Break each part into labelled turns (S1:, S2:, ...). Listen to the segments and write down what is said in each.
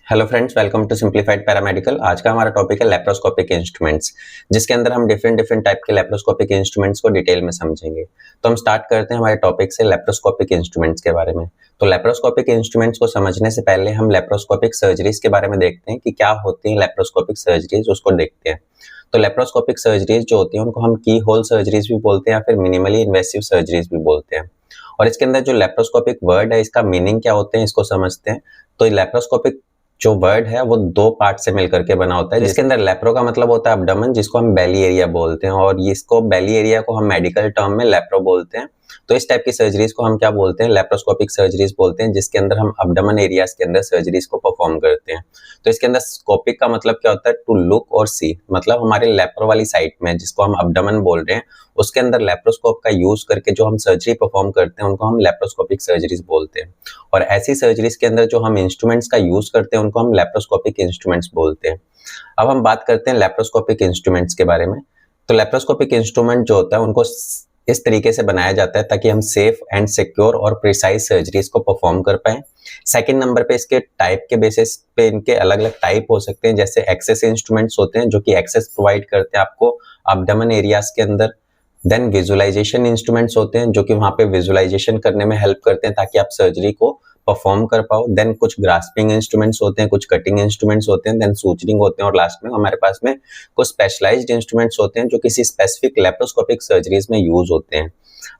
S1: Hello friends, welcome to simplified paramedical. आज का हमारा टॉपिक है लेप्रोस्कोपिक इंस्ट्रूमेंट्स, जिसके अंदर हम डिफरेंट डिफरेंट टाइप के लेप्रोस्कोपिक इंस्ट्रूमेंट्स को डिटेल में समझेंगे। तो हम स्टार्ट करते हैं हमारे टॉपिक से लेप्रोस्कोपिक इंस्ट्रूमेंट्स के बारे में। तो लेप्रोस्कोपिक इंस्ट्रूमेंट्स को समझने से पहले हम लेप्रोस्कोपिक सर्जरीज के बारे में देखते हैं कि क्या होती है लेप्रोस्कोपिक सर्जरीज, उसको देखते हैं। तो लेप्रोस्कोपिक सर्जरीज जो होती है उनको हम की होल सर्जरीज भी बोलते हैं या फिर मिनिमली इन्वेसिव सर्जरीज भी बोलते हैं। और इसके अंदर जो लेप्रोस्कोपिक वर्ड है, इसका मीनिंग क्या होते हैं, इसको समझते हैं। तो लेप्रोस्कोपिक जो वर्ड है वो दो पार्ट से मिलकर के बना होता है, जिसके अंदर लेप्रो का मतलब होता है अब्डोमेन, जिसको हम बेली एरिया बोलते हैं, और इसको बेली एरिया को हम मेडिकल टर्म में लेप्रो बोलते हैं। तो इस टाइप की सर्जरीज को हम क्या बोलते हैं, लेप्रोस्कोपिक सर्जरीज बोलते हैं, जिसके अंदर हम अब्डोमेन एरियाज के अंदर सर्जरीज को परफॉर्म करते हैं। तो इसके अंदर स्कोपिक का मतलब क्या होता है, टू लुक और सी, मतलब हमारे लेप्रो वाली साइड में जिसको हम अब्डोमेन बोल रहे हैं उसके अंदर लेप्रोस्कोप का यूज करके जो हम सर्जरी परफॉर्म करते हैं उनको हम लेप्रोस्कोपिक सर्जरीज बोलते हैं। और ऐसी सर्जरीज के अंदर जो हम इंस्ट्रूमेंट्स का यूज करते हैं उनको हम लेप्रोस्कोपिक इंस्ट्रूमेंट्स बोलते हैं। अब हम बात करते हैं लेप्रोस्कोपिक इंस्ट्रूमेंट्स के बारे में। तो लेप्रोस्कोपिक इंस्ट्रूमेंट जो होता है उनको इस तरीके से बनाया जाता है ताकि हम सेफ एंड सिक्योर और प्रिसाइज सर्जरीज को परफॉर्म कर पाएं। सेकंड नंबर पे इसके टाइप के बेसिस पे इनके अलग अलग टाइप हो सकते हैं, जैसे एक्सेस इंस्ट्रूमेंट्स होते हैं जो कि एक्सेस प्रोवाइड करते हैं आपको अब्डोमेन एरियाज के अंदर। देन विजुअलाइजेशन इंस्ट्रूमेंट्स होते हैं जो कि वहां पे विजुअलाइजेशन करने में हेल्प करते हैं ताकि आप सर्जरी को परफॉर्म कर पाओ। देन कुछ ग्रास्पिंग इंस्ट्रूमेंट्स होते हैं, कुछ कटिंग इंस्ट्रूमेंट्स होते हैं, देन सूचरिंग होते हैं, और लास्ट में हमारे पास में कुछ स्पेशलाइज्ड इंस्ट्रूमेंट्स होते हैं जो किसी स्पेसिफिक लेप्रोस्कोपिक सर्जरीज में यूज होते हैं।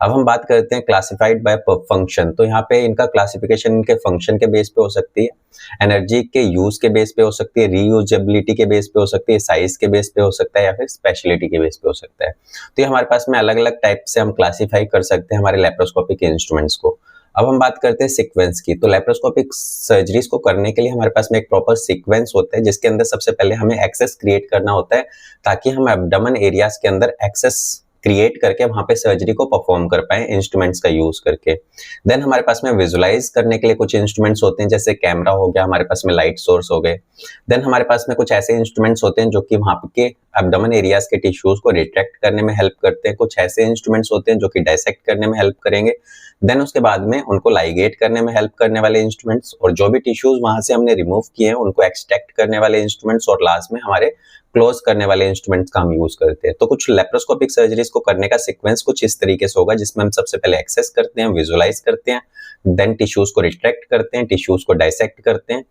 S1: अब हम बात करते हैं क्लासिफाइड बाय फंक्शन। तो यहाँ पे इनका क्लासिफिकेशन इनके फंक्शन के बेस पे हो सकती है, एनर्जी के यूज के बेस पे हो सकती है, रीयूजेबिलिटी के बेस पे हो सकती है, साइज के बेस पे हो सकता है, या फिर स्पेशलिटी के बेस पे हो सकता है। तो ये हमारे पास में अलग अलग टाइप से हम क्लासिफाई कर सकते हैं हमारे लेप्रोस्कोपिक इंस्ट्रूमेंट्स को। अब हम बात करते हैं सीक्वेंस की। तो लेप्रोस्कोपिक सर्जरीज को करने के लिए हमारे पास में एक प्रॉपर सीक्वेंस होता है, जिसके अंदर सबसे पहले हमें एक्सेस क्रिएट करना होता है ताकि हम एब्डोमेन एरियाज के अंदर एक्सेस क्रिएट करके वहां पे सर्जरी को परफॉर्म कर पाए इंस्ट्रूमेंट्स का यूज करके। देन हमारे पास में विजुअलाइज करने के लिए कुछ इंस्ट्रूमेंट्स होते हैं, जैसे कैमरा हो गया, हमारे पास में लाइट सोर्स हो गए। देन हमारे पास में कुछ ऐसे इंस्ट्रूमेंट्स होते हैं जो कि वहां के एब्डोमेन एरियाज के टिश्यूज को रिट्रैक्ट करने में हेल्प करते हैं। कुछ ऐसे इंस्ट्रूमेंट्स होते हैं जो कि डायसेक्ट करने में हेल्प करेंगे। देन उसके बाद में उनको लाइगेट करने में हेल्प करने वाले इंस्ट्रूमेंट्स, और जो भी टिश्यूज वहां से हमने रिमूव किए हैं उनको एक्सट्रैक्ट करने वाले इंस्ट्रूमेंट्स, और लास्ट में हमारे क्लोज करने वाले इंस्ट्रूमेंट्स का हम यूज करते हैं। तो कुछ लेप्रोस्कोपिक सर्जरीज को करने का सीक्वेंस कुछ इस तरीके से होगा, जिसमें हम सबसे पहले एक्सेस करते हैं, विजुअलाइज करते हैं, देन टिश्यूज को रिट्रैक्ट करते हैं, टिश्यूज को डायसेक्ट करते हैं।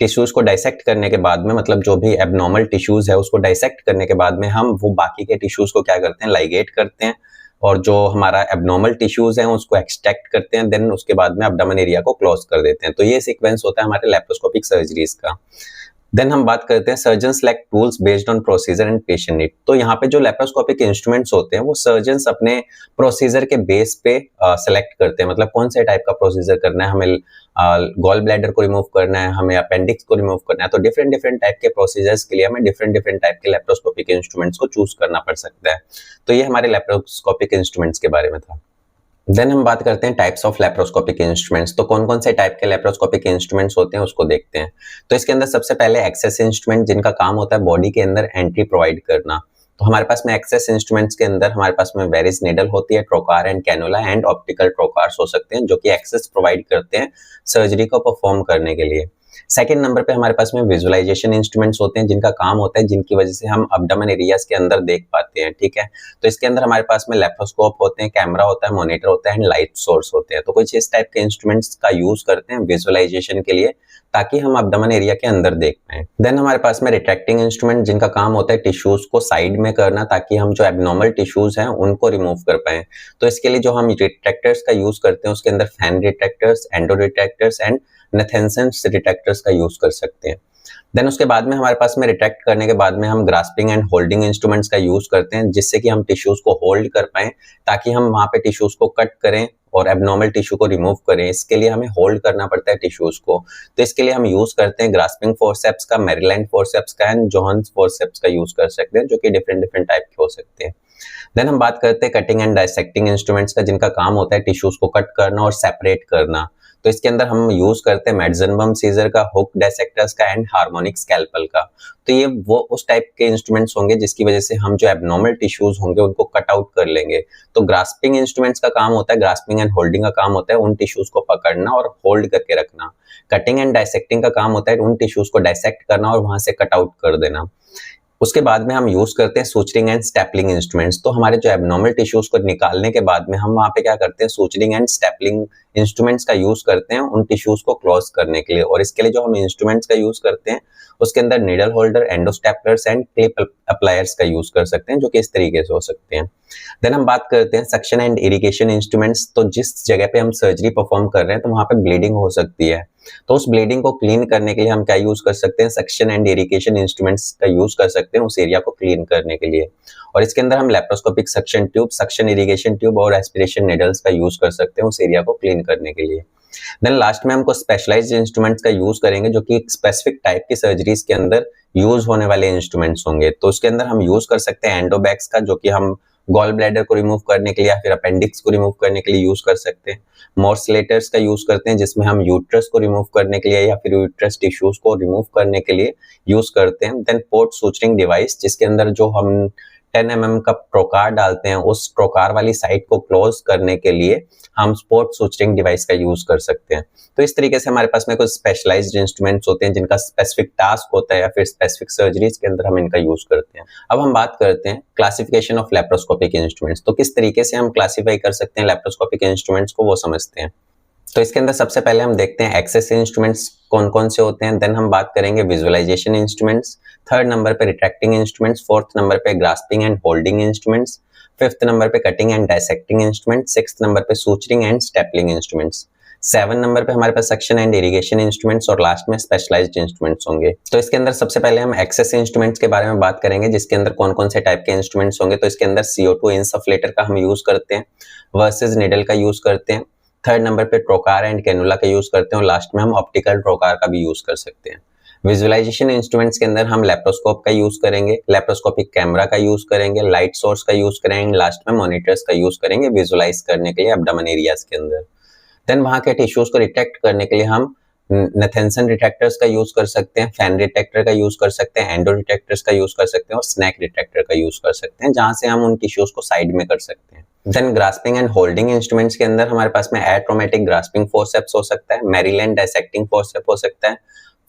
S1: टिश्यूज को डायसेक्ट करने के बाद में, मतलब जो भी एबनॉर्मल टिश्यूज है उसको डायसेक्ट करने के बाद में हम वो बाकी के टिश्यूज को क्या करते हैं, लाइगेट करते हैं, और जो हमारा एबनॉर्मल टिश्यूज है उसको एक्सट्रैक्ट करते हैं। देन उसके बाद में एब्डोमेन एरिया को क्लोज कर देते हैं। तो ये सीक्वेंस होता है हमारे लेप्रोस्कोपिक सर्जरीज का। देन हम बात करते हैं surgeon select tools based on procedure and patient need. तो यहाँ पे जो लेप्रोस्कोपिक इंस्ट्रूमेंट्स होते हैं वो सर्जन्स अपने प्रोसीजर के बेस पे सेलेक्ट करते हैं, मतलब कौन से टाइप का प्रोसीजर करना है, हमें गॉल ब्लैडर को रिमूव करना है, हमें अपेंडिक्स को रिमूव करना है। तो डिफरेंट डिफरेंट टाइप के प्रोसीजर्स के लिए हमें डिफरेंट डिफरेंट टाइप के लेप्रोस्कोपिक इंस्ट्रूमेंट्स को चूज करना पड़ सकता है। तो ये हमारे लेप्रोस्कोपिक इंस्ट्रूमेंट्स के बारे में था। देन हम बात करते हैं टाइप्स ऑफ लेप्रोस्कोपिक इंस्ट्रूमेंट्स। तो कौन कौन से टाइप के लेप्रोस्कोपिक इंस्ट्रूमेंट्स होते हैं उसको देखते हैं। तो इसके अंदर सबसे पहले एक्सेस इंस्ट्रूमेंट, जिनका काम होता है बॉडी के अंदर एंट्री प्रोवाइड करना। तो हमारे पास में एक्सेस इंस्ट्रूमेंट्स के अंदर हमारे पास में वेरिस नीडल होती है, ट्रोकार एंड कैनुला एंड ऑप्टिकल ट्रोकार्स हो सकते हैं, जो कि एक्सेस प्रोवाइड करते हैं सर्जरी को परफॉर्म करने के लिए। सेकंड नंबर पे हमारे पास में विजुअलाइजेशन इंस्ट्रूमेंट्स होते हैं, जिनका काम होता है, जिनकी वजह से हम अब्डोमेन एरियाज के अंदर देख पाते हैं। ठीक है, तो इसके अंदर हमारे पास में लेप्रोस्कोप होते हैं, कैमरा होता है, मॉनिटर होता है एंड लाइट सोर्स होते हैं। तो कुछ इस टाइप के इंस्ट्रूमेंट्स का यूज करते हैं विजुअलाइजेशन के लिए ताकि हम अब्डोमेन एरिया के अंदर देख पाए। देन हमारे पास में रिट्रैक्टिंग इंस्ट्रूमेंट, जिनका काम होता है टिश्यूज को साइड में करना ताकि हम जो एबनॉर्मल टिश्यूज हैं उनको रिमूव कर पाए। तो इसके लिए जो हम रिट्रैक्टर्स का यूज करते हैं उसके अंदर फैन रिट्रैक्टर्स, एंडो रिट्रैक्टर्स एंड नेथेंसेंस रिट्रैक्टर्स का यूज कर सकते हैं। देन उसके बाद में हमारे पास में रिट्रैक्ट करने के बाद में हम ग्रास्पिंग एंड होल्डिंग इंस्ट्रूमेंट्स का यूज करते हैं, जिससे कि हम टिश्यूज को होल्ड कर पाएं ताकि हम वहां पे टिश्यूज को कट करें और एबनॉर्मल टिश्यू को रिमूव करें। इसके लिए हमें होल्ड करना पड़ता है टिश्यूज को। तो इसके लिए हम यूज करते हैं ग्रास्पिंग फोर्सेप्स का, मैरीलैंड फोर्सेप्स का एंड जोहान्स फोर्सेप्स का यूज कर सकते हैं, जो कि डिफरेंट डिफरेंट टाइप के हो सकते हैं। देन हम बात करते हैं कटिंग एंड डायसेक्टिंग इंस्ट्रूमेंट्स का, जिनका काम होता है टिश्यूज को कट करना और सेपरेट करना। तो इसके अंदर हम यूज करते हैं मैडजेनबम सीजर का, हुक डायसेक्टर्स का एंड हार्मोनिक स्कैल्पल का। तो ये वो उस टाइप के इंस्ट्रूमेंट्स होंगे जिसकी वजह से हम जो एब्नॉर्मल टिश्यूज होंगे उनको कट आउट कर लेंगे। तो ग्रास्पिंग इंस्ट्रूमेंट्स का काम होता है, ग्रास्पिंग एंड होल्डिंग का काम होता है उन टिश्यूज को पकड़ना और होल्ड करके रखना। कटिंग एंड डायसेक्टिंग का काम होता है उन टिश्यूज को डायसेक्ट करना और वहां से कट आउट कर देना। उसके बाद में हम यूज करते हैं सूचरिंग एंड स्टेपलिंग इंस्ट्रूमेंट्स। तो हमारे जो एब्नॉर्मल टिश्यूज को निकालने के बाद में हम वहां पे क्या करते हैं, सूचरिंग एंड स्टेपलिंग इंस्ट्रूमेंट्स का यूज करते हैं उन टिश्यूज को क्लोज करने के लिए। और इसके लिए जो हम इंस्ट्रूमेंट्स का यूज करते हैं उसके अंदर नीडल होल्डर, एंडोस्टेपलर्स एंड क्लिप अप्लायर्स का यूज कर सकते हैं, जो कि इस तरीके से हो सकते हैं। देन हम बात करते हैं सक्शन एंड इरिगेशन इंस्ट्रूमेंट्स। तो जिस जगह पे हम सर्जरी परफॉर्म कर रहे हैं तो वहां पे ब्लीडिंग हो सकती है, तो उस ब्लीडिंग को क्लीन करने के लिए हम क्या यूज कर सकते हैं, सक्शन एंड इरिगेशन इंस्ट्रूमेंट्स का यूज कर सकते हैं उस एरिया को क्लीन करने के लिए। और इसके अंदर हम laparoscopic suction tube, suction irrigation tube और एस्पिरेशन निडल्स का यूज कर सकते हैं उस एरिया को क्लीन करने के लिए। देन लास्ट में हमको स्पेशलाइज्ड इंस्ट्रूमेंट्स का यूज करेंगे जो कि एक स्पेसिफिक टाइप की सर्जरीज के अंदर यूज होने वाले इंस्ट्रूमेंट्स होंगे। तो उसके अंदर हम यूज कर सकते हैं एंडोबैग्स का, जो कि हम गॉल ब्लैडर को रिमूव करने के लिए या फिर अपेंडिक्स को रिमूव करने के लिए यूज कर सकते हैं। मोर्सलेटर्स का यूज करते हैं जिसमें हम यूट्रस को रिमूव करने के लिए या फिर यूट्रस टिश्यूज को रिमूव करने के लिए यूज करते हैं। देन पोर्ट सूचरिंग डिवाइस, जिसके अंदर जो हम 10 mm का ट्रोकार डालते हैं उस ट्रोकार वाली साइड को क्लोज करने के लिए हम स्पोर्ट सूचरिंग डिवाइस का यूज कर सकते हैं। तो इस तरीके से हमारे पास में कुछ स्पेशलाइज्ड इंस्ट्रूमेंट्स होते हैं जिनका स्पेसिफिक टास्क होता है या फिर स्पेसिफिक सर्जरीज के अंदर हम इनका यूज करते हैं। अब हम बात करते हैं क्लासिफिकेशन ऑफ लेप्रोस्कोपिक इंस्ट्रूमेंट्स। तो किस तरीके से हम क्लासिफाई कर सकते हैं लेप्रोस्कोपिक इंस्ट्रूमेंट्स को, वो समझते हैं। तो इसके अंदर सबसे पहले हम देखते हैं एक्सेस इंस्ट्रूमेंट्स कौन कौन से होते हैं। देन हम बात करेंगे विजुअलाइजेशन इंस्ट्रूमेंट्स, थर्ड नंबर पे रिट्रैक्टिंग इंस्ट्रूमेंट्स, फोर्थ नंबर पे grasping and holding instruments, fifth number पे cutting and dissecting instruments, sixth number पे suturing and stapling instruments, 7 number पे हमारे पास सक्शन एंड इरिगेशन इंस्ट्रूमेंट्स और लास्ट में स्पेशलाइज्ड इंस्ट्रूमेंट्स होंगे। तो इसके अंदर सबसे पहले हम एक्सेस इंस्ट्रूमेंट्स के बारे में बात करेंगे जिसके अंदर कौन कौन से टाइप के इंस्ट्रूमेंट्स होंगे। तो इसके अंदर CO2 इंसफ्लेटर का हम यूज करते हैं, वर्सेस निडल का यूज करते हैं, थर्ड नंबर पे ट्रोकार एंड कैनुला का यूज करते हैं और लास्ट में हम ऑप्टिकल ट्रोकार का भी यूज कर सकते हैं। विजुअलाइजेशन इंस्ट्रूमेंट्स के अंदर हम लेप्रोस्कोप का यूज करेंगे, लेप्रोस्कोपिक कैमरा का यूज करेंगे, लाइट सोर्स का यूज करेंगे, लास्ट में मॉनिटर्स का यूज करेंगे विजुअलाइज करने के लिए एब्डोमेन एरियाज के अंदर। देन वहां के टिश्यूज को डिटेक्ट करने के लिए हम नेथेंसन डिटेक्टर्स का यूज कर सकते हैं, फैन डिटेक्टर का यूज कर सकते हैं, एंडो डिटेक्टर्स का यूज कर सकते हैं और स्नैक डिटेक्टर का यूज कर सकते हैं, जहां से हम उन टिश्यूज को साइड में कर सकते हैं। Then grasping and holding instruments के अंदर हमारे पास में एट्रोमेटिक ग्रास्पिंग फोर्सेप्स हो सकता है, मैरीलैंड डायसेक्टिंग फोर्सेप हो सकता है,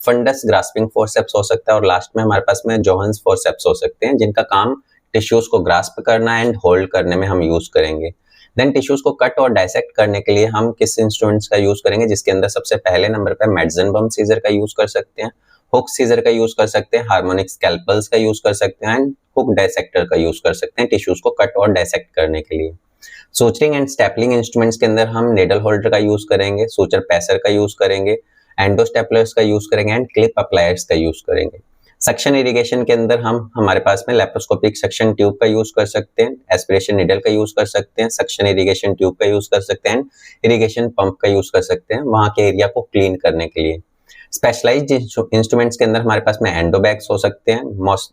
S1: फंडस ग्रास्पिंग फोर्सेप्स हो सकता है और लास्ट में हमारे पास में जोहन्स फोर्सेप्स हो सकते हैं, जिनका काम टिश्यूज को ग्रास्प करना एंड होल्ड करने में हम यूज करेंगे। देन टिश्यूज को कट और डायसेक्ट करने के लिए हम किस इंस्ट्रूमेंट्स का यूज करेंगे, जिसके अंदर सबसे पहले नंबर पे मैडजेनबम सीजर का यूज कर सकते हैं, हुक सीजर का यूज कर सकते हैं, हार्मोनिक स्कैल्पल्स का यूज कर सकते हैं एंड हुक डायसेक्टर का यूज कर सकते हैं टिश्यूज को कट और डायसेक्ट करने के लिए। सूचरिंग एंड स्टेपलिंग इंस्ट्रूमेंट्स के अंदर हम नेडल होल्डर का यूज करेंगे, सूचर पैसर का यूज करेंगे, एंडोस्टेपलर्स का यूज करेंगे एंड क्लिप अप्लायर्स का यूज करेंगे। सक्शन इरिगेशन के अंदर हम हमारे पास में लेप्रोस्कोपिक सक्शन ट्यूब का यूज कर सकते हैं, एस्पिरेशन निडल का यूज कर सकते हैं, सक्शन इरिगेशन ट्यूब का यूज कर सकते हैं, इरिगेशन पंप का यूज कर सकते हैं वहां के एरिया को क्लीन करने के लिए। स्पेशलाइज्ड इंस्ट्रूमेंट्स के अंदर हमारे पास में एंडोबैग्स हो सकते हैं,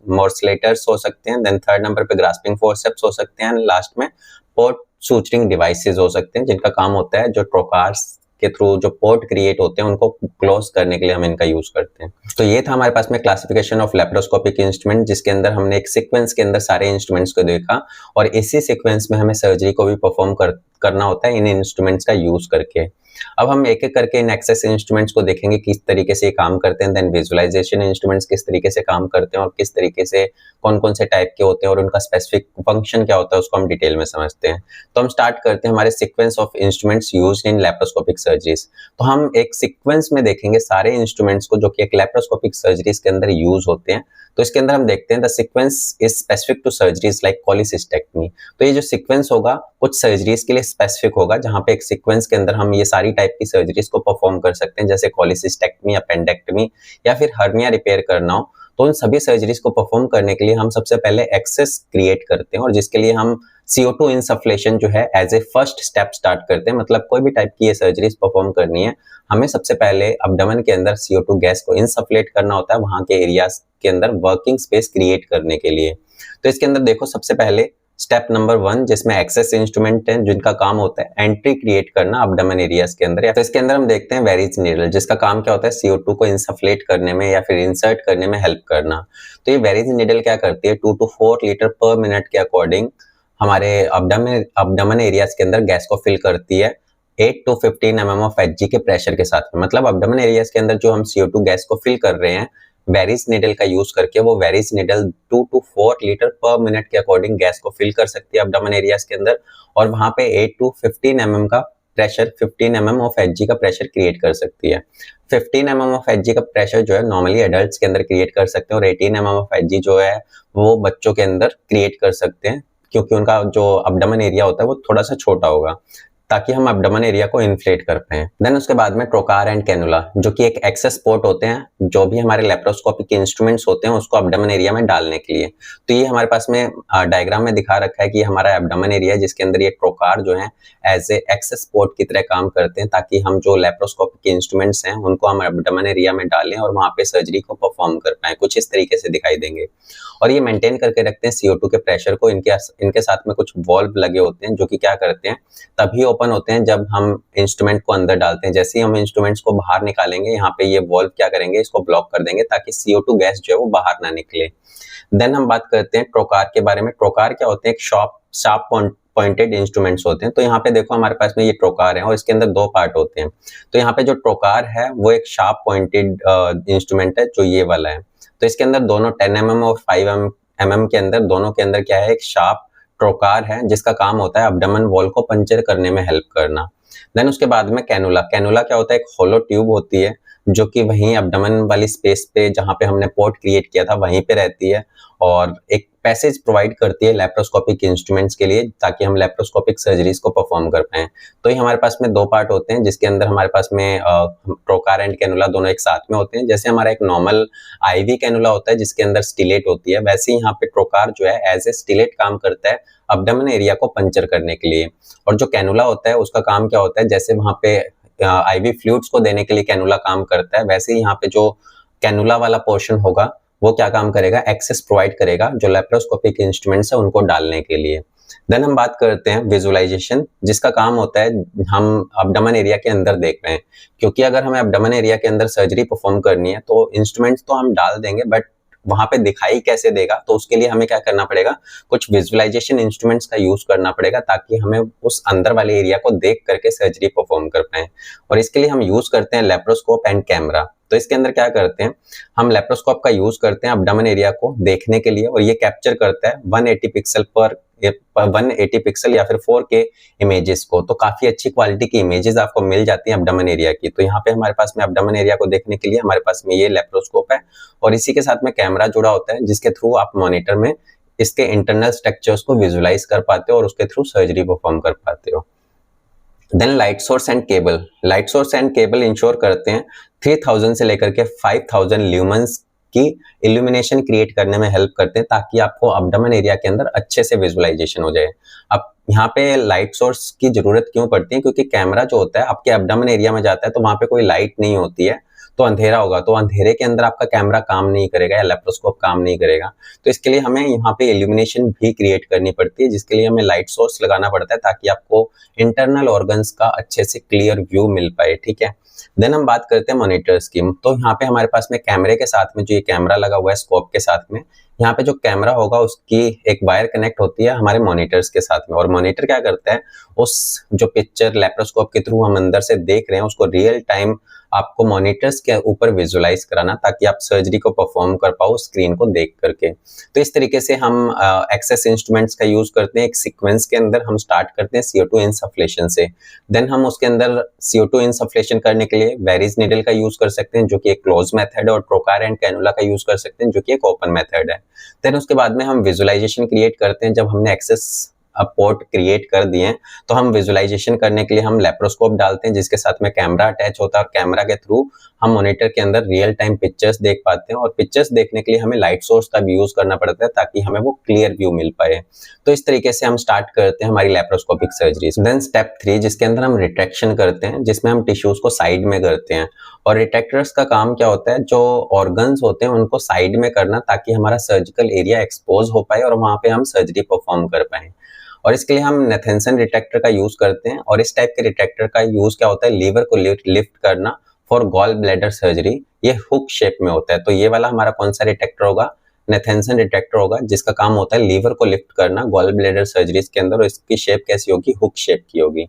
S1: मोर्सलेटर्स हो सकते हैं, देन थर्ड नंबर पे ग्रास्पिंग फोर्सेप्स हो सकते हैं, लास्ट में पोर्ट सूचरिंग डिवाइसेस हो सकते हैं, जिनका काम होता है जो ट्रोकार्स के थ्रू जो पोर्ट क्रिएट होते हैं उनको क्लोज करने के लिए हम इनका यूज करते हैं। तो ये था हमारे पास में क्लासिफिकेशन ऑफ लेप्रोस्कोपिक इंस्ट्रूमेंट, जिसके अंदर हमने एक सीक्वेंस के अंदर सारे इंस्ट्रूमेंट्स को देखा और इसी सीक्वेंस में हमें सर्जरी को भी परफॉर्म करना होता है इन इंस्ट्रूमेंट्स का यूज करके। अब हम एक एक करके इन एक्सेस इंस्ट्रूमेंट्स को देखेंगे किस तरीके से ये काम करते हैं, देन विजुअलाइजेशन इंस्ट्रूमेंट्स किस तरीके से काम करते हैं और किस तरीके से कौन कौन से टाइप के होते हैं और उनका स्पेसिफिक फंक्शन क्या होता है उसको हम डिटेल में समझते हैं। तो हम स्टार्ट करते हैं हमारे sequence of instruments used in laparoscopic surgeries. तो हम एक सीक्वेंस में देखेंगे सारे इंस्ट्रूमेंट्स को जो कि एक लेप्रोस्कोपिक सर्जरीज के अंदर यूज होते हैं। तो इसके अंदर हम देखते हैं the sequence is specific to surgeries like cholecystectomy. तो ये जो सीक्वेंस होगा कुछ सर्जरीज के लिए स्पेसिफिक होगा, जहां पे एक सीक्वेंस के अंदर हम ये सारी टाइप की सर्जरीज को परफॉर्म कर सकते हैं, जैसे कोलिसिस्टेक्टमी, अपेंडेक्टमी या फिर हर्निया रिपेयर करना हो। तो उन सभी सर्जरीज को परफॉर्म करने के लिए हम सबसे पहले एक्सेस क्रिएट करते हैं और जिसके लिए हम CO2 इंसफ्लेशन जो है as a first step start करते हैं। मतलब कोई भी टाइप की ये सर्जरीज परफॉर्म करनी है, हमें सबसे पहले अब्डोमेन के अंदर CO2 गैस को इंसफ्लेट करना होता है वहां के एरियाज के अंदर वर्किंग स्पेस क्रिएट करने के लिए। तो इसके अंदर देखो सबसे पहले स्टेप नंबर 1 जिसमें एक्सेस इंस्ट्रूमेंट है जिनका काम होता है एंट्री क्रिएट करना अब्डोमेन एरियाज के अंदर। या फिर इसके अंदर हम देखते हैं वेरीज नीडल जिसका काम क्या होता है CO2 को इंसफलेट करने में या फिर इंसर्ट करने में हेल्प करना। तो ये वेरीज नीडल क्या करती है 2 to 4 लीटर पर मिनट के अकॉर्डिंग हमारे अब्डोमेन एरियाज के अंदर गैस को फिल करती है 8 to 15 mm ऑफ Hg के प्रेशर के साथ में। मतलब अब्डोमेन एरियाज के अंदर जो हम CO2 गैस को फिल कर रहे हैं वेरीज नीडल का यूज करके, वो वेरीज नीडल 2 to 4 लीटर पर मिनट के अकॉर्डिंग गैस को फिल कर सकती है अब्डोमेन एरियाज के अंदर, और वहां पे 8 to 15 mm का प्रेशर 15 mm ऑफ Hg का प्रेशर क्रिएट कर सकती है। 15 mm ऑफ Hg का प्रेशर जो है नॉर्मली एडल्ट्स के अंदर क्रिएट कर सकते हैं, और 18 mm ऑफ Hg जो है वो बच्चों के अंदर क्रिएट कर सकते हैं, क्योंकि उनका जो अब्डोमेन एरिया होता है वो थोड़ा सा छोटा होगा, ताकि हम अब्डोमेन एरिया को इन्फ्लेट कर पाए। देन उसके बाद में ट्रोकार एंड कैनुला, जो कि एक एक्सेस पोर्ट होते हैं जो भी हमारे लेप्रोस्कोपिक इंस्ट्रूमेंट्स होते हैं उसको अब्डोमेन एरिया में डालने के लिए। तो ये हमारे पास में डायग्राम में दिखा रखा है कि हमारा अब्डोमेन एरिया जिसके अंदर ये ट्रोकार जो है एज ए एक्सेस पोर्ट की तरह काम करते हैं, ताकि हम जो लेप्रोस्कोपिक इंस्ट्रूमेंट्स हैं उनको हम अब्डोमेन एरिया में डालें और वहां पे सर्जरी को परफॉर्म कर पाए। कुछ इस तरीके से दिखाई देंगे, और ये मेंटेन करके रखते हैं CO2 के प्रेशर को। इनके साथ में कुछ वॉल्व लगे होते हैं जो कि क्या करते हैं तभी ओपन होते हैं जब हम इंस्ट्रूमेंट को अंदर डालते हैं। जैसे ही हम इंस्ट्रूमेंट्स को बाहर निकालेंगे यहाँ पे ये वॉल्व क्या करेंगे, इसको ब्लॉक कर देंगे ताकि CO2 गैस जो है वो बाहर ना निकले। देन हम बात करते हैं ट्रोकार के बारे में। ट्रोकार क्या होते हैं, एक शार्प पॉइंटेड इंस्ट्रूमेंट्स होते हैं। तो यहाँ पे देखो हमारे पास में ये ट्रोकार है और इसके अंदर दो पार्ट होते हैं। तो यहाँ पे जो ट्रोकार है वो एक शार्प पॉइंटेड इंस्ट्रूमेंट है जो ये वाला है। तो इसके अंदर दोनों 10 mm और 5 mm के अंदर दोनों के अंदर क्या है, एक शार्प ट्रोकार है जिसका काम होता है अब्डोमेन वॉल को पंचर करने में हेल्प करना। देन उसके बाद में कैनुला। कैनुला क्या होता है, एक होलो ट्यूब होती है जो कि वहीं अब्डोमेन वाली स्पेस पे जहां पे हमने पोर्ट क्रिएट किया था वहीं पे रहती है, और एक पैसेज प्रोवाइड करती है लेप्रोस्कोपिक इंस्ट्रूमेंट्स के लिए ताकि हम लेप्रोस्कोपिक सर्जरीज को परफॉर्म कर पाएं। तो ये हमारे पास में दो पार्ट होते हैं जिसके अंदर हमारे पास में ट्रोकार एंड कैनुला दोनों एक साथ में होते हैं। जैसे हमारा एक नॉर्मल IV कैनुला होता है जिसके अंदर स्टिलेट होती है, वैसे ही यहाँ पे ट्रोकार जो है एज ए स्टिलेट काम करता है अब्डोमेन एरिया को पंचर करने के लिए। और जो कैनुला होता है उसका काम क्या होता है, जैसे वहां पे IV फ्लूइड्स को देने के लिए कैनुला काम करता है, वैसे ही यहाँ पे जो कैनुला वाला पोर्शन होगा वो क्या काम करेगा, एक्सेस प्रोवाइड करेगा जो लेप्रोस्कोपिक इंस्ट्रूमेंट्स है उनको डालने के लिए। देन हम बात करते हैं विजुअलाइजेशन, जिसका काम होता है हम अब्डोमेन एरिया के अंदर देख रहे हैं, क्योंकि अगर हमें अब्डोमेन एरिया के अंदर सर्जरी परफॉर्म करनी है तो इंस्ट्रूमेंट्स तो हम डाल देंगे, बट वहां पे दिखाई कैसे देगा, तो उसके लिए हमें क्या करना पड़ेगा, कुछ विजुअलाइजेशन इंस्ट्रूमेंट्स का यूज करना पड़ेगा ताकि हमें उस अंदर वाले एरिया को देख करके सर्जरी परफॉर्म कर पाए। और इसके लिए हम यूज करते हैं लेप्रोस्कोप एंड कैमरा। तो इसके अंदर क्या करते हैं, हम लेप्रोस्कोप का यूज करते हैं अब्डोमेन एरिया को देखने के लिए, और ये कैप्चर करता है 180 पिक्सल या फिर 4K इमेजेस को। तो काफी अच्छी क्वालिटी की इमेजेस आपको मिल जाती है अब्डोमेन एरिया की। तो यहाँ पे हमारे पास में अब्डोमेन एरिया को देखने के लिए हमारे पास में ये लेप्रोस्कोप है, और इसी के साथ में कैमरा जुड़ा होता है जिसके थ्रू आप मॉनिटर में इसके इंटरनल स्ट्रक्चर्स को विजुअलाइज कर पाते हो और उसके थ्रू सर्जरी परफॉर्म कर पाते हो। Then light source and cable. Light source and cable ensure करते हैं 3000 से लेकर के 5000 ल्यूमेंस की इल्यूमिनेशन क्रिएट करने में हेल्प करते हैं ताकि आपको अब्डोमेन एरिया के अंदर अच्छे से विजुअलाइजेशन हो जाए। अब यहाँ पे लाइट सोर्स की जरूरत क्यों पड़ती है, क्योंकि कैमरा जो होता है आपके अब्डोमेन एरिया में जाता है तो वहां पे कोई लाइट नहीं होती है, तो अंधेरा होगा, तो अंधेरे के अंदर आपका कैमरा काम नहीं करेगा या लेप्रोस्कोप काम नहीं करेगा। तो इसके लिए हमें यहाँ पे इल्यूमिनेशन भी क्रिएट करनी पड़ती है, जिसके लिए हमें लाइट सोर्स लगाना पड़ता है ताकि आपको इंटरनल ऑर्गन्स का अच्छे से क्लियर व्यू मिल पाए। ठीक है, देन हम बात करते हैं मॉनिटर्स की। तो यहाँ पे हमारे पास में कैमरे के साथ में जो ये कैमरा लगा हुआ है स्कोप के साथ में, यहाँ पे जो कैमरा होगा उसकी एक वायर कनेक्ट होती है हमारे मॉनिटर्स के साथ में, और मॉनिटर क्या करता है, उस जो पिक्चर लेप्रोस्कोप के थ्रू हम अंदर से देख रहे हैं उसको रियल टाइम आपको मॉनिटर्स के ऊपर विजुअलाइज कराना ताकि आप सर्जरी को परफॉर्म कर पाओ स्क्रीन को देख करके। तो इस तरीके से हम एक्सेस इंस्ट्रूमेंट्स का यूज करते हैं। एक सीक्वेंस के अंदर हम स्टार्ट करते हैं CO2 इनसफ्लेशन से, देन हम उसके अंदर CO2 इनसफ्लेशन करने के लिए वेरीज नीडल का यूज कर सकते हैं जो कि एक क्लोज मेथड है, और ट्रोकार एंड कैनुला का यूज कर सकते हैं जो कि एक ओपन मेथड है। देन उसके बाद में हम विजुअलाइजेशन क्रिएट करते हैं जब हमने एक्सेस पोर्ट क्रिएट कर दिए हैं, तो हम विजुअलाइजेशन करने के लिए हम लेप्रोस्कोप डालते हैं जिसके साथ में कैमरा अटैच होता है और कैमरा के थ्रू हम मॉनिटर के अंदर रियल टाइम पिक्चर्स देख पाते हैं और पिक्चर्स देखने के लिए हमें लाइट सोर्स का भी यूज करना पड़ता है ताकि हमें वो क्लियर व्यू मिल पाए। तो इस तरीके से हम स्टार्ट करते हैं हमारी लेप्रोस्कोपिक सर्जरीज। देन स्टेप 3 जिसके अंदर हम रिट्रैक्शन करते हैं, जिसमें हम टिश्यूज को साइड में करते हैं। और रिट्रैक्टर्स का काम क्या होता है, जो ऑर्गन्स होते हैं उनको साइड में करना ताकि हमारा सर्जिकल एरिया एक्सपोज हो पाए और वहां पे हम सर्जरी परफॉर्म कर पाए। और इसके लिए हम नेथेंसन रिट्रैक्टर का यूज करते हैं और इस टाइप के रिट्रैक्टर का यूज क्या होता है, लीवर को लिफ्ट करना फॉर गॉल ब्लैडर सर्जरी। ये हुक शेप में होता है, तो ये वाला हमारा कौन सा रिट्रैक्टर होगा, नेथेंसन रिट्रैक्टर होगा, जिसका काम होता है लीवर को लिफ्ट करना गॉल ब्लैडर सर्जरीज के अंदर। और इसकी शेप कैसी होगी, हुक शेप की होगी।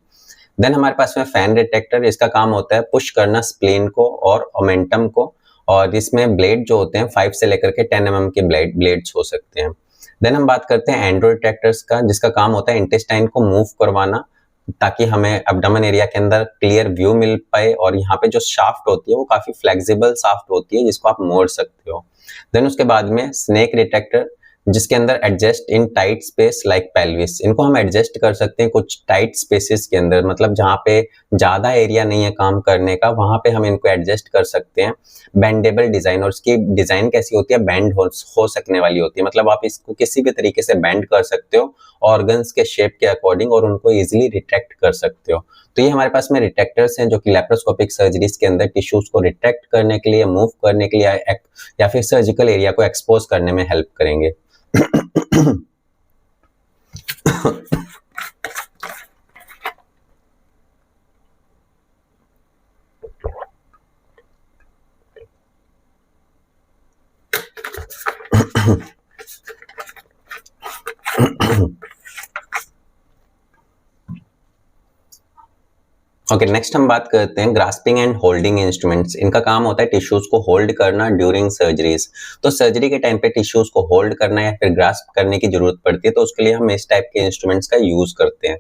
S1: देन हमारे पास में फैन रिट्रैक्टर, इसका काम होता है पुश करना स्प्लीन को और ओमेंटम को, और इसमें ब्लेड जो होते हैं 5 से लेकर के 10 mm के ब्लेड्स हो सकते हैं। देन हम बात करते हैं एंड्रो रिट्रैक्टर्स का, जिसका काम होता है इंटेस्टाइन को मूव करवाना ताकि हमें एब्डोमेन एरिया के अंदर क्लियर व्यू मिल पाए। और यहाँ पे जो शाफ्ट होती है वो काफी फ्लेक्सिबल शाफ्ट होती है जिसको आप मोड़ सकते हो। देन उसके बाद में स्नेक रिट्रैक्टर, जिसके अंदर adjust in tight space like pelvis. इनको हम एडजस्ट कर सकते हैं कुछ टाइट स्पेसेस के अंदर, मतलब जहाँ पे ज्यादा एरिया नहीं है काम करने का, वहां पे हम इनको एडजस्ट कर सकते हैं। बेंडेबल डिजाइन, और इसकी डिजाइन कैसी होती है, बेंड हो सकने वाली होती है, मतलब आप इसको किसी भी तरीके से बेंड कर सकते हो ऑर्गन्स के शेप के अकॉर्डिंग और उनको इजिली रिट्रैक्ट कर सकते हो। तो ये हमारे पास में रिट्रैक्टर्स हैं जो कि लेप्रोस्कोपिक सर्जरीज के अंदर टिश्यूज को रिट्रैक्ट करने के लिए, मूव करने के लिए या फिर सर्जिकल एरिया को एक्सपोज करने में हेल्प करेंगे। ओके, नेक्स्ट हम बात करते हैं ग्रास्पिंग एंड होल्डिंग इंस्ट्रूमेंट्स। इनका काम होता है टिश्यूज को होल्ड करना ड्यूरिंग सर्जरीज। तो सर्जरी के टाइम पे टिश्यूज को होल्ड करना या फिर ग्रास्प करने की जरूरत पड़ती है, तो उसके लिए हम इस टाइप के इंस्ट्रूमेंट्स का यूज करते हैं।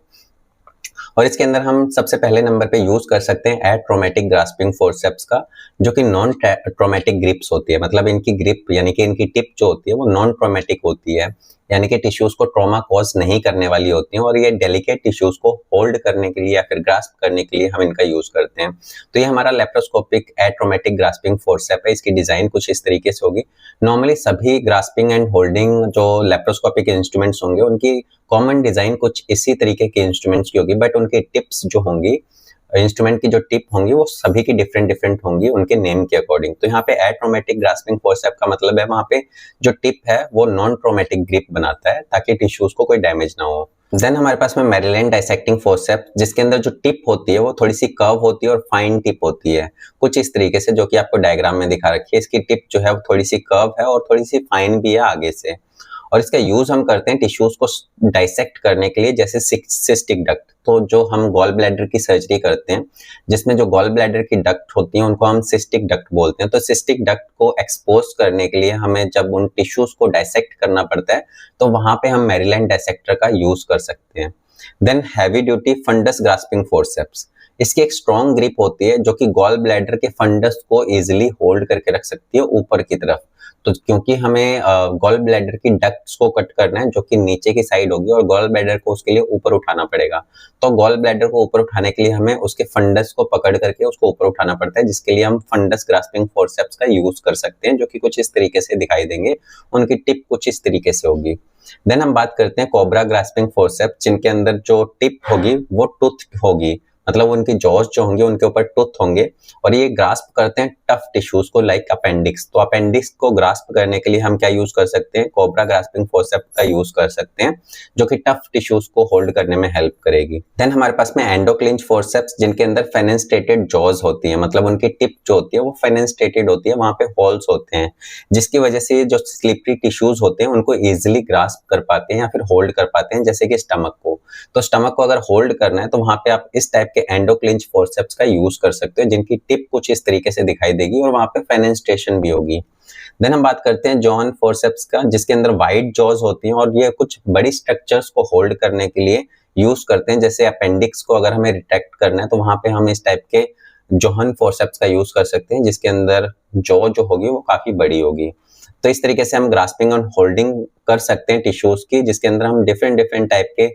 S1: और इसके अंदर हम सबसे पहले नंबर पे यूज कर सकते हैं एट्रोमेटिक ग्रास्पिंग फोर्सेप्स का, जो कि नॉन ट्रोमेटिक ग्रिप्स होती है। मतलब इनकी ग्रिप यानी कि इनकी टिप जो होती है वो नॉन ट्रोमेटिक होती है, यानी कि टिश्यूज को ट्रॉमा कॉज नहीं करने वाली होती हैं और ये डेलिकेट टिश्यूज को होल्ड करने के लिए या फिर ग्रास्प करने के लिए हम इनका यूज करते हैं। तो ये हमारा लेप्रोस्कोपिक एट्रोमेटिक ग्रास्पिंग फोर्सेप है। इसकी डिजाइन कुछ इस तरीके से होगी। नॉर्मली सभी ग्रास्पिंग एंड होल्डिंग जो लेप्रोस्कोपिक इंस्ट्रूमेंट्स होंगे उनकी कॉमन डिजाइन कुछ इसी तरीके के इंस्ट्रूमेंट्स की होगी, बट उनकी टिप्स जो होंगी, इंस्ट्रूमेंट की जो टिप होंगी वो सभी की डिफरेंट होंगी उनके नेम के अकॉर्डिंग। तो यहाँ पे एट्रोमेटिक ग्रास्पिंग फोर्सेप का मतलब है वहां पे जो टिप है वो नॉन ट्रोमेटिक ग्रिप बनाता है ताकि टिश्यूज को कोई डैमेज ना हो। देन हमारे पास में मैरीलैंड डाइसेक्टिंग फोर्सेप, जिसके अंदर जो टिप होती है वो थोड़ी सी कर्व होती है और फाइन टिप होती है, कुछ इस तरीके से, जो कि आपको डायग्राम में दिखा रखी है। इसकी टिप जो है वो थोड़ी सी कर्व है और थोड़ी सी फाइन भी है आगे से। और इसका यूज हम करते हैं टिश्यूज को डाइसेक्ट करने के लिए, जैसे सिस्टिक डक्ट। तो जो हम गॉल ब्लैडर की सर्जरी करते हैं जिसमें जो गॉल ब्लैडर की डक्ट होती है उनको हम सिस्टिक डक्ट बोलते हैं। तो सिस्टिक डक्ट को एक्सपोज करने के लिए हमें जब उन टिश्यूज को डाइसेक्ट करना पड़ता है तो वहां पे हम मैरीलैंड डाइसेक्टर का यूज कर सकते हैं। Then heavy duty fundus grasping forceps, इसकी एक स्ट्रॉन्ग ग्रिप होती है जो कि गॉल ब्लैडर के फंडस को इजिली होल्ड करके रख सकती है ऊपर की तरफ। तो क्योंकि हमें गॉल ब्लैडर की डक्ट्स को कट करना है जो कि नीचे की साइड होगी और गॉल ब्लैडर को उसके लिए ऊपर उठाना पड़ेगा, तो गॉल ब्लैडर को ऊपर उठाने के लिए हमें उसके फंडस को पकड़ करके उसको ऊपर उठाना पड़ता है, जिसके लिए हम फंडस ग्रास्पिंग फोर्सेप्स का यूज कर सकते हैं, जो कि कुछ इस तरीके से दिखाई देंगे। उनकी टिप कुछ इस तरीके से होगी। देन हम बात करते हैं कोबरा ग्रास्पिंग फोर्सेप, जिनके अंदर जो टिप होगी वो टूथ होगी, मतलब उनकी जॉज जो होंगे उनके ऊपर टूथ होंगे और ये ग्रास्प करते हैं टफ टिश्यूज को लाइक अपेंडिक्स। तो अपेंडिक्स को ग्रास्प करने के लिए हम क्या यूज कर सकते हैं, कोबरा ग्रास्पिंग फोर्सेप का यूज कर सकते हैं, जो कि टफ टिश्यूज को होल्ड करने में हेल्प करेगी। देन हमारे पास में एंडोक्लिंच फोर्सेप्स, जिनके अंदर फेनेस्ट्रेटेड जॉज होती है, मतलब उनकी टिप जो होती है वो फेनेस्ट्रेटेड होती है, वहां पे होल्स होते हैं, जिसकी वजह से जो स्लिपरी टिश्यूज होते हैं उनको इजिली ग्रास्प कर पाते हैं या फिर होल्ड कर पाते हैं, जैसे कि स्टमक को। तो स्टमक को अगर होल्ड करना है तो वहां पे आप इस टाइप के एंडोक्लिंच फोर्सेप्स का यूज कर सकते हो, जिनकी टिप कुछ इस तरीके से दिखाई देगी और वहां पे फेनेस्ट्रेशन भी होगी। देन हम बात करते हैं जॉन फोर्सेप्स का, जिसके अंदर वाइड जॉज होती हैं और ये कुछ बड़ी स्ट्रक्चर्स को होल्ड करने के लिए यूज करते हैं। जैसे अपेंडिक्स को अगर हमें रिट्रैक्ट करना है तो वहां पे हम इस टाइप के जोहन फोर्सेप्स का यूज कर सकते हैं, जिसके अंदर जॉ जो होगी वो काफी बड़ी होगी। तो इस तरीके से हम ग्रास्पिंग और होल्डिंग कर सकते हैं टिश्यूज की, जिसके अंदर हम डिफरेंट डिफरेंट टाइप के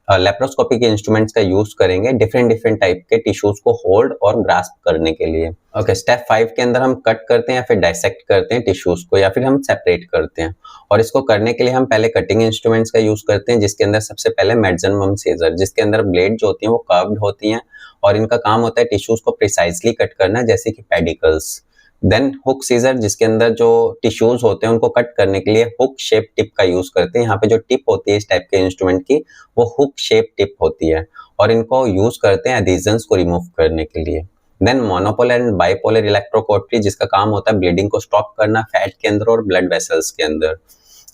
S1: लेप्रोस्कोपी के इंस्ट्रूमेंट्स का यूज करेंगे डिफरेंट डिफरेंट टाइप के टिश्यूज को होल्ड और ग्रास्प करने के लिए। ओके, स्टेप 5 के अंदर हम कट करते हैं या फिर डाइसेक्ट करते हैं टिश्यूज को, या फिर हम सेपरेट करते हैं। और इसको करने के लिए हम पहले कटिंग इंस्ट्रूमेंट्स का यूज करते हैं, जिसके अंदर सबसे पहले मेडजनम सीजर, जिसके अंदर ब्लेड जो होती हैं वो कर्व्ड होती हैं और इनका काम होता है टिश्यूज को प्रिसाइजली कट करना, जैसे कि पेडिकल्स। देन हुक सीजर, जिसके अंदर जो टिश्यूज होते हैं उनको कट करने के लिए हुक शेप टिप का यूज करते हैं। यहाँ पे जो टिप होती है इस टाइप के इंस्ट्रूमेंट की वो हुक शेप टिप होती है और इनको यूज करते हैं एडिशंस को रिमूव करने के लिए। Then monopolar and bipolar electrocautery, जिसका काम होता है ब्लीडिंग को स्टॉप करना फैट के अंदर और ब्लड वेसल्स के अंदर।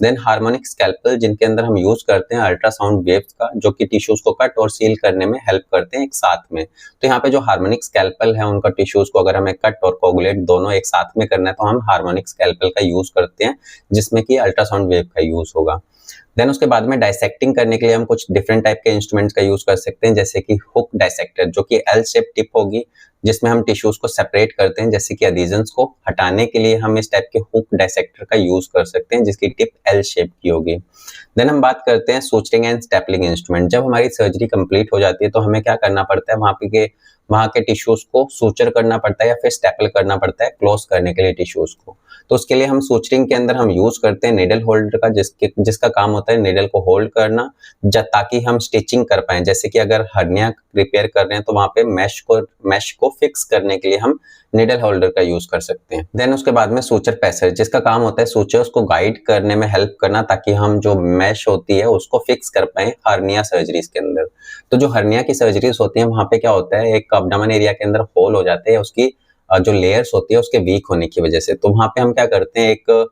S1: देन हार्मोनिक स्कैल्पेल, जिनके अंदर हम यूज करते हैं अल्ट्रासाउंड वेव्स का, जो कि टिश्यूज को कट और सील करने में हेल्प करते हैं एक साथ में। तो यहाँ पे जो हार्मोनिक स्कैल्पेल है उनका टिश्यूज को अगर हमें कट और कोगुलेट दोनों एक साथ में करना है तो हम हार्मोनिक स्कैल्पेल का यूज करते हैं, जिसमें कि अल्ट्रासाउंड वेव का यूज होगा। देन उसके बाद में डाइसेक्टिंग करने के लिए हम कुछ डिफरेंट टाइप के इंस्ट्रूमेंट्स का यूज कर सकते हैं, जैसे कि हुक डाइसेक्टर, जो कि एल शेप टिप होगी, जिसमें हम टिश्यूज को सेपरेट करते हैं, जैसे कि एडिशंस को हटाने के लिए हम इस टाइप के हुक डाइसेक्टर का यूज कर सकते हैं, जिसकी टिप एल शेप की होगी। देन हम बात करते हैं सूचरिंग एंड स्टेपलिंग इंस्ट्रूमेंट। जब हमारी सर्जरी कंप्लीट हो जाती है तो हमें क्या करना पड़ता है, वहाँ के टिश्यूज को सूचर करना पड़ता है या फिर स्टेपल करना पड़ता है क्लोज करने के लिए टिश्यूज को। तो उसके लिए हम सूचरिंग के अंदर हम यूज करते हैं निडल होल्डर का, जिसका काम होता है निडल को होल्ड करना, ताकि हम स्टिचिंग कर पाए। जैसे कि अगर हर्निया रिपेयर कर रहे हैं तो वहां पे मैश को फिक्स करने के लिए हम निडल होल्डर का यूज कर सकते हैं। देन उसके बाद में सूचर पैसर, जिसका काम होता है सूचर्स को गाइड करने में हेल्प करना, ताकि हम जो मैश होती है उसको फिक्स कर पाए हर्निया सर्जरीज के अंदर। तो जो हर्निया की सर्जरीज होती है वहां पे क्या होता है, एक अब्डोमेन एरिया के अंदर होल हो जाते हैं उसकी जो लेयर्स होती है उसके वीक होने की वजह से। तो वहां पे हम क्या करते हैं, एक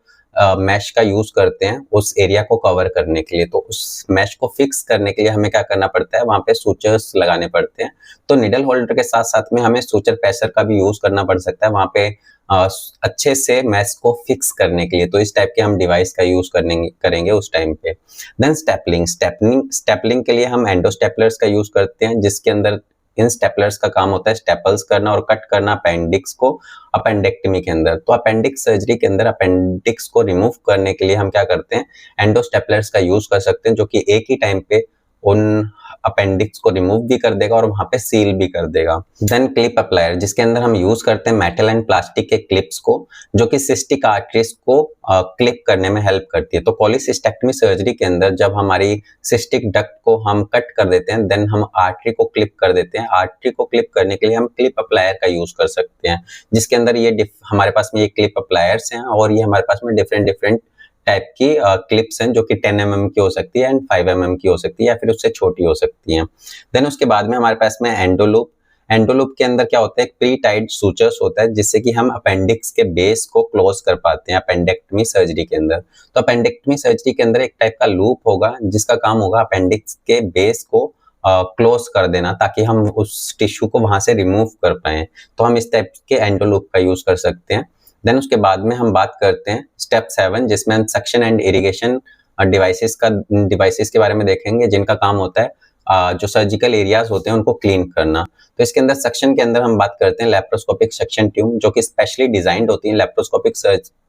S1: मैश का यूज करते हैं उस एरिया को कवर करने के लिए। तो उस मैश को फिक्स करने के लिए हमें क्या करना पड़ता है, वहां पे सूचर्स लगाने पड़ते हैं। तो निडल होल्डर के साथ साथ में हमें सूचर पैसर का भी यूज करना पड़ सकता है वहां पे अच्छे से मैश को फिक्स करने के लिए। तो इस टाइप के हम डिवाइस का यूज करेंगे उस टाइम पे। देन स्टेपलिंग के लिए हम एंडोस्टेपलर्स का यूज करते हैं, जिसके अंदर इन स्टेपलर्स का काम होता है स्टेपल्स करना और कट करना अपेंडिक्स को अपेंडेक्टमी के अंदर। तो अपेंडिक्स सर्जरी के अंदर अपेंडिक्स को रिमूव करने के लिए हम क्या करते हैं, एंडोस्टेपलर्स का यूज कर सकते हैं, जो कि एक ही टाइम पे उन अपेंडिक्स को रिमूव भी कर देगा और वहां पे सील भी कर देगा। देन क्लिप अप्लायर, जिसके अंदर हम यूज करते हैं मेटल एंड प्लास्टिक के क्लिप्स को, जो कि सिस्टिक आर्टरीज को क्लिप करने में हेल्प करती है। तो पॉलीसिस्टेक्टमी सर्जरी के अंदर जब हमारी सिस्टिक डक्ट को हम कट कर देते हैं, देन हम आर्टरी को क्लिप कर देते हैं। आर्टरी को क्लिप करने के लिए हम क्लिप अप्लायर का यूज कर सकते हैं, जिसके अंदर ये हमारे पास में ये क्लिप अप्लायर्स हैं और ये हमारे पास में डिफरेंट टाइप की क्लिप्स हैं, जो कि 10 mm की हो सकती है एंड 5 mm की हो सकती है या फिर उससे छोटी हो सकती हैं। देन उसके बाद में हमारे पास में एंडोलूप के अंदर क्या होता है, एक प्री टाइड सूचर्स होता है, जिससे कि हम अपेंडिक्स के बेस को क्लोज कर पाते हैं अपेंडेक्टमी सर्जरी के अंदर। तो अपेंडेक्टमी सर्जरी के अंदर एक टाइप का लूप होगा, जिसका काम होगा अपेंडिक्स के बेस को क्लोज कर देना, ताकि हम उस टिश्यू को वहां से रिमूव कर पाए। तो हम इस टाइप के एंडोलूप का यूज कर सकते हैं। देन उसके बाद में हम बात करते हैं स्टेप 7, जिसमें हम सक्शन एंड इरिगेशन डिवाइसेस के बारे में देखेंगे, जिनका काम होता है जो सर्जिकल एरियाज होते हैं उनको क्लीन करना। तो इसके अंदर सक्शन के अंदर हम बात करते हैं लेप्रोस्कोपिक सक्शन ट्यूब, जो कि स्पेशली डिजाइंड होती है लेप्रोस्कोपिक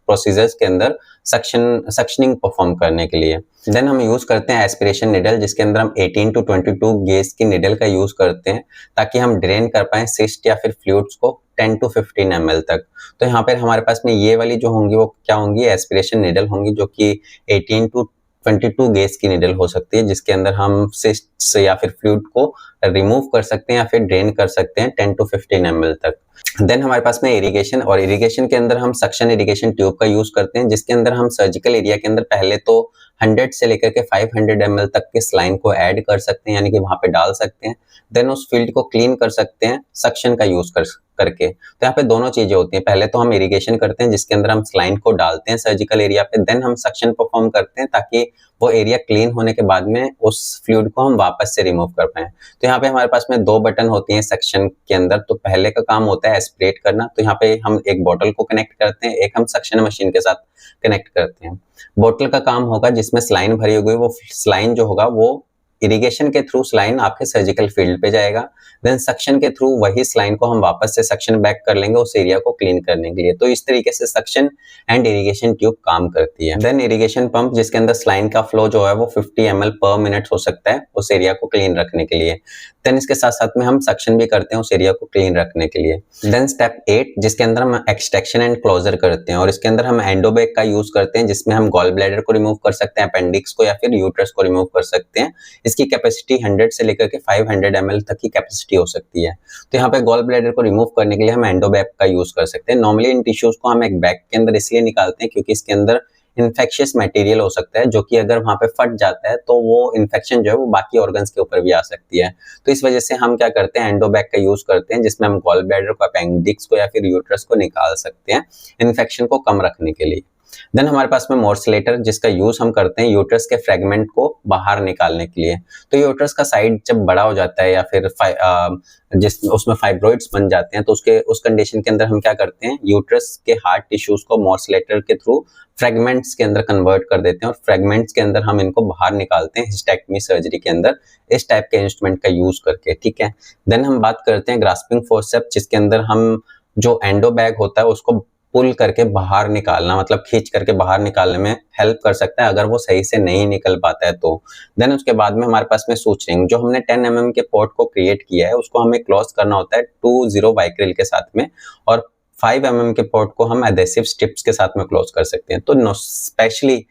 S1: प्रोसीजर्स के अंदर सक्शनिंग परफॉर्म करने के लिए। देन हम यूज करते हैं एस्पिरेशन निडल, जिसके अंदर हम 18 to 22 गेज की निडल का यूज करते हैं, ताकि हम ड्रेन कर पाए सिस्ट या फिर फ्लूइड्स को 10 to 15 ml तक। तो यहाँ पर हमारे पास में ये वाली जो होंगी वो क्या होंगी, एस्पिरेशन निडल होंगी, जो कि 18 to 22 गेज की निडल हो सकती है, जिसके अंदर हम सिस्ट या फिर फ्लूइड को रिमूव कर सकते हैं या फिर ड्रेन कर सकते हैं 10 to 15 ml तक। देन हमारे पास में इरिगेशन के अंदर हम सक्शन इरिगेशन ट्यूब का यूज करते हैं, जिसके अंदर हम सर्जिकल एरिया के अंदर पहले तो 100 से लेकर के 500 ml तक के स्लाइन को ऐड कर सकते हैं, यानी कि वहां पे डाल सकते हैं। देन उस फील्ड को क्लीन कर सकते हैं सक्शन का यूज करके। तो यहाँ पे दोनों चीजें होती हैं, पहले तो हम इरिगेशन करते हैं जिसके अंदर हम स्लाइन को डालते हैं सर्जिकल एरिया पे, देन हम सक्शन परफॉर्म करते हैं ताकि वो एरिया क्लीन होने के बाद में उस फ्लूइड को हम वापस से रिमूव कर पाए। तो यहाँ पे हमारे पास में 2 बटन होती हैं सक्शन के अंदर। तो पहले का काम होता है एस्पिरेट करना, तो यहाँ पे हम एक बोतल को कनेक्ट करते हैं, एक हम सक्शन मशीन के साथ कनेक्ट करते हैं। बोतल का काम होगा जिसमें स्लाइन भरी होगी, वो स्लाइन जो होगा वो इरिगेशन के थ्रू स्लाइन आपके सर्जिकल फील्ड पे जाएगा, देन सक्शन के थ्रू वही स्लाइन को हम वापस से सक्शन बैक कर लेंगे उस एरिया को क्लीन करने के लिए। तो इस तरीके से सक्शन एंड इरिगेशन ट्यूब काम करती है। देन इरिगेशन पंप जिसके अंदर स्लाइन का फ्लो जो है वो 50 ml पर मिनट हो सकता है उस एरिया को क्लीन रखने के लिए। देन इसके साथ साथ में हम सक्शन भी करते हैं उस एरिया को क्लीन रखने के लिए। देन स्टेप 8 जिसके अंदर हम एक्सट्रैक्शन एंड क्लोजर करते हैं और इसके अंदर हम एंडोबैग का यूज करते हैं जिसमें हम गॉल ब्लैडर को रिमूव कर सकते हैं, अपेंडिक्स को या फिर यूट्रस को रिमूव कर सकते हैं। इसकी कैपेसिटी 100 से लेकर के 500 ml तक की कैपेसिटी हो सकती है। तो यहाँ पे गॉल ब्लैडर को रिमूव करने के लिए हम एंडोबैग का यूज कर सकते हैं। नॉर्मली इन टिश्यूज को हम एक बैग के अंदर इसलिए निकालते हैं क्योंकि इसके अंदर इन्फेक्शियस मटेरियल हो सकता है जो कि अगर वहां पे फट जाता है तो वो इन्फेक्शन जो है वो बाकी ऑर्गन्स के ऊपर भी आ सकती है। तो इस वजह से हम क्या करते हैं, एंडोबैग का यूज करते हैं जिसमें हम गॉल ब्लैडर को, अपेंडिक्स को या फिर यूट्रस को निकाल सकते हैं इन्फेक्शन को कम रखने के लिए। देन हमारे पास में मोर्सलेटर जिसका यूज हम करते हैं यूट्रस के फ्रेगमेंट को बाहर निकालने के लिए। तो यूट्रस का साइड जब बड़ा हो जाता है या फिर जिस उसमें फाइब्रॉइड्स बन जाते हैं तो उस कंडीशन के अंदर हम क्या करते हैं, यूट्रस के हार्ड टिश्यूज को मोर्सलेटर के थ्रू फ्रेगमेंट्स के अंदर कन्वर्ट कर देते हैं और फ्रेगमेंट्स के अंदर हम इनको बाहर निकालते हैं हिस्टेक्टमी सर्जरी के अंदर इस टाइप के इंस्ट्रूमेंट का यूज करके। ठीक है, देन हम बात करते हैं ग्रास्पिंग फोर्सेप्स जिसके अंदर हम जो एंडोबैग होता है उसको पुल करके बाहर निकालना, मतलब खींच करके बाहर निकालने में हेल्प कर सकता है अगर वो सही से नहीं निकल पाता है तो। देन उसके बाद में हमारे पास में सूचरिंग, जो हमने 10 mm के पोर्ट को क्रिएट किया है उसको हमें क्लोज करना होता है 2-0 वाइक्रिल के साथ में और 5 mm के पोर्ट को हम एडेसिव स्ट्रिप्स के साथ में क्लोज कर सकते हैं। तो स्पेशली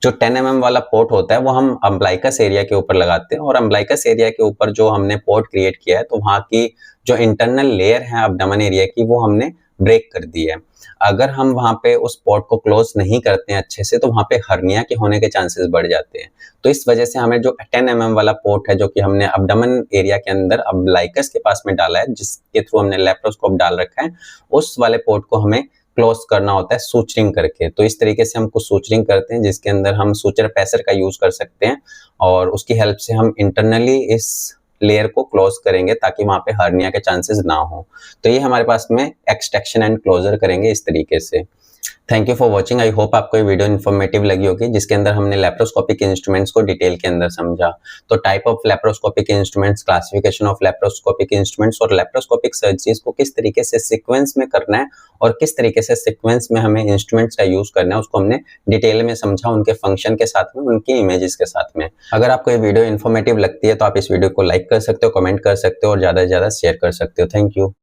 S1: जो 10 mm वाला पोर्ट होता है वो हम अम्बलाइकस एरिया के ऊपर लगाते हैं और अम्बलाइकस एरिया के ऊपर जो हमने पोर्ट क्रिएट किया है तो वहाँ की जो इंटरनल लेयर है अब्डोमेन एरिया की वो हमने ब्रेक कर दी है। अगर हम वहां पे उस पोर्ट को क्लोज नहीं करते हैं अच्छे से तो वहां पे हर्निया के होने के चांसेस बढ़ जाते हैं। तो इस वजह से हमें जो 10 mm वाला पोर्ट है जो कि हमने अब्डोमेन एरिया के अंदर अम्बलाइकस के पास में डाला है जिसके थ्रू हमने लेप्रोस्कोप डाल रखा है, उस वाले पोर्ट को हमें क्लोज करना होता है सूचरिंग करके। तो इस तरीके से हम कुछ सूचरिंग करते हैं जिसके अंदर हम सूचर पैसर का यूज कर सकते हैं और उसकी हेल्प से हम इंटरनली इस लेयर को क्लोज करेंगे ताकि वहां पे हर्निया के चांसेस ना हो। तो ये हमारे पास में एक्सट्रैक्शन एंड क्लोजर करेंगे इस तरीके से। Thank you for watching. I hope आपको ये वीडियो इन्फॉर्मेटिव लगी होगी जिसके अंदर हमने लेप्रोस्कोपिक इंस्ट्रूमेंट्स को डिटेल के अंदर समझा। तो type of laparoscopic instruments, classification of laparoscopic instruments और लेप्रोस्कोपिक सर्जरीज को किस तरीके से सीक्वेंस में करना है और किस तरीके से सीक्वेंस में हमें इंस्ट्रूमेंट्स का यूज करना है उसको हमने डिटेल में समझा, उनके फंक्शन के साथ में, उनकी इमेजेस के साथ में। अगर आपको ये वीडियो इन्फॉर्मेटिव लगती है तो आप इस वीडियो को लाइक कर सकते हो, कमेंट कर सकते हो और ज्यादा से ज्यादा शेयर कर सकते हो। Thank you.